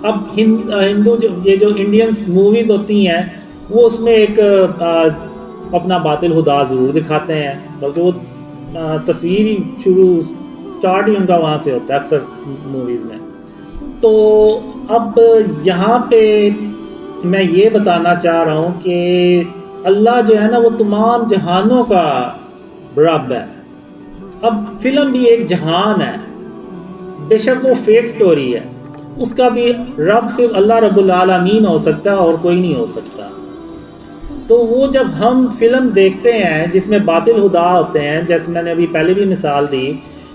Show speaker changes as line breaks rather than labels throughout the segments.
اب ہندو جو Indians movies ہوتی ہیں وہ اس میں ایک اپنا باطل خدا ضرور دکھاتے ہیں، بلکہ وہ تصویر ہی سٹارٹ ہی ان کا وہاں سے ہوتا ہے اکثر موویز میں۔ تو اب یہاں پہ میں یہ بتانا چاہ رہا ہوں کہ اللہ جو ہے نا وہ تمام جہانوں کا رب ہے۔ اب فلم بھی ایک جہان ہے، بے شک وہ فیک سٹوری ہے، اس کا بھی رب صرف اللہ رب العالمین ہو سکتا ہے اور کوئی نہیں ہو سکتا۔ تو وہ جب ہم فلم دیکھتے ہیں جس میں باطل خدا ہوتے ہیں، جیسے میں نے ابھی پہلے بھی مثال دی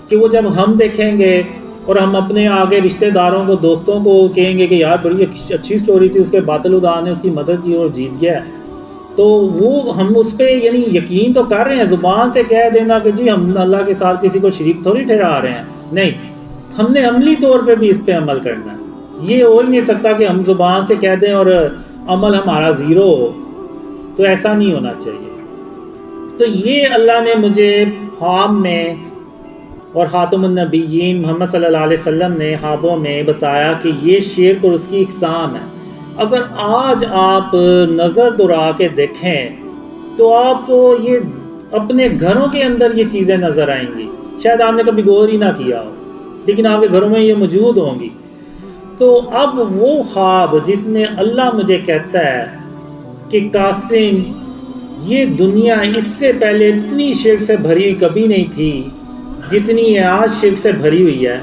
کہ وہ جب ہم دیکھیں گے اور ہم اپنے آگے رشتہ داروں کو، دوستوں کو کہیں گے کہ یار بڑی اچھی سٹوری تھی، اس کے باطل خدا نے اس کی مدد کی اور جیت گیا، تو وہ ہم اس پہ یعنی یقین تو کر رہے ہیں، زبان سے کہہ دینا کہ جی ہم اللہ کے ساتھ کسی کو شریک تھوڑی ٹھہرا رہے ہیں، نہیں، ہم نے عملی طور پہ بھی اس پہ عمل کرنا ہے۔ یہ ہو ہی نہیں سکتا کہ ہم زبان سے کہہ دیں اور عمل ہمارا زیرو ہو، تو ایسا نہیں ہونا چاہیے۔ تو یہ اللہ نے مجھے خواب میں اور خاتم النبیین محمد صلی اللہ علیہ وسلم نے خوابوں میں بتایا کہ یہ شرک اور اس کی اقسام ہے۔ اگر آج آپ نظر دوڑا کے دیکھیں تو آپ کو یہ اپنے گھروں کے اندر یہ چیزیں نظر آئیں گی، شاید آپ نے کبھی غور ہی نہ کیا ہو، لیکن آپ کے گھروں میں یہ موجود ہوں گی۔ تو اب وہ خواب جس میں اللہ مجھے کہتا ہے کہ قاسم یہ دنیا اس سے پہلے اتنی شرک سے بھری ہوئی کبھی نہیں تھی جتنی یہ آج شرک سے بھری ہوئی ہے،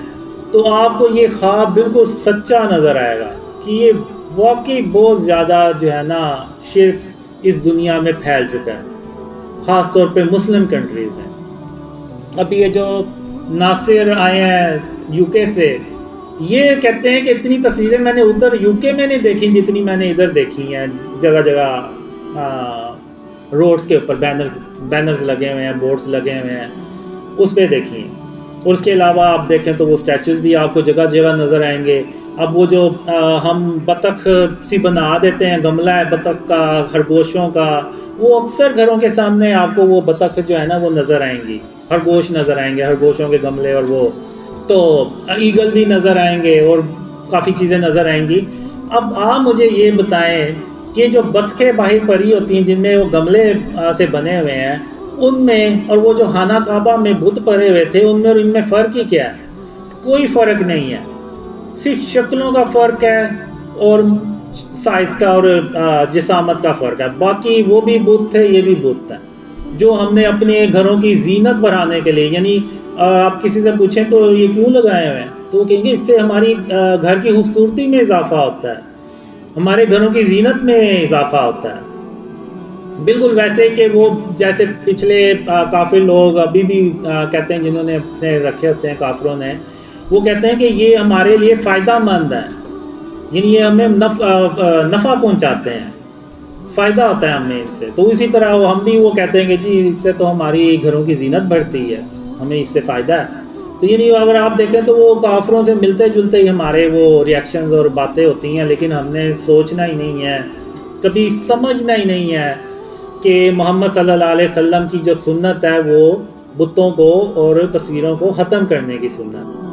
تو آپ کو یہ خواب بالکل سچا نظر آئے گا کہ یہ واقعی بہت زیادہ جو ہے نا شرک اس دنیا میں پھیل چکا ہے، خاص طور پہ مسلم کنٹریز میں۔ اب یہ جو ناصر آئے ہیں یو کے سے، یہ کہتے ہیں کہ اتنی تصویریں میں نے ادھر یو کے میں نہیں دیکھی جتنی میں نے ادھر دیکھی ہیں، جگہ جگہ روڈز کے اوپر بینرز لگے ہوئے ہیں، بورڈز لگے ہوئے ہیں، اس پہ دیکھی ہیں۔ اور اس کے علاوہ آپ دیکھیں تو وہ سٹیچوز بھی آپ کو جگہ جگہ نظر آئیں گے۔ اب وہ جو ہم بطخ سی بنا دیتے ہیں، گملہ ہے بطخ کا، خرگوشوں کا، وہ اکثر گھروں کے سامنے آپ کو وہ بطخ جو ہے نا وہ نظر آئیں گی، خرگوش نظر آئیں گے، خرگوشوں کے گملے، اور وہ تو ایگل بھی نظر آئیں گے اور کافی چیزیں نظر آئیں گی۔ اب آپ مجھے یہ بتائیں کہ جو بطخیں باہر پری ہوتی ہیں جن میں وہ گملے سے بنے ہوئے ہیں، ان میں اور وہ جو خانہ کعبہ میں بت پڑے ہوئے تھے ان میں اور ان میں فرق ہی کیا ہے؟ کوئی فرق نہیں ہے، صرف شکلوں کا فرق ہے اور سائز کا اور جسامت کا فرق ہے، باقی وہ بھی بت تھے، یہ بھی بت ہے، جو ہم نے اپنے گھروں کی زینت بڑھانے کے لیے، یعنی آپ کسی سے پوچھیں تو یہ کیوں لگائے ہوئے ہیں تو وہ کہیں گے اس سے ہماری گھر کی خوبصورتی میں اضافہ ہوتا ہے، ہمارے گھروں کی زینت میں اضافہ ہوتا ہے۔ بالکل ویسے کہ وہ جیسے پچھلے کافر لوگ ابھی بھی کہتے ہیں، جنہوں نے اپنے رکھے ہوتے ہیں کافروں نے، وہ کہتے ہیں کہ یہ ہمارے لیے فائدہ مند ہے، یعنی یہ ہمیں نفع پہنچاتے ہیں، فائدہ ہوتا ہے ہمیں ان سے۔ تو اسی طرح ہم بھی وہ کہتے ہیں کہ جی اس سے تو ہماری گھروں کی زینت بڑھتی ہے، ہمیں اس سے فائدہ ہے۔ تو یعنی اگر آپ دیکھیں تو وہ کافروں سے ملتے جلتے ہی ہمارے وہ ریاکشنز اور باتیں ہوتی ہیں، لیکن ہم نے سوچنا ہی نہیں ہے، کبھی سمجھنا ہی نہیں ہے کہ محمد صلی اللہ علیہ وسلم کی جو سنت ہے وہ بتوں کو اور تصویروں کو ختم کرنے کی سنت ہے۔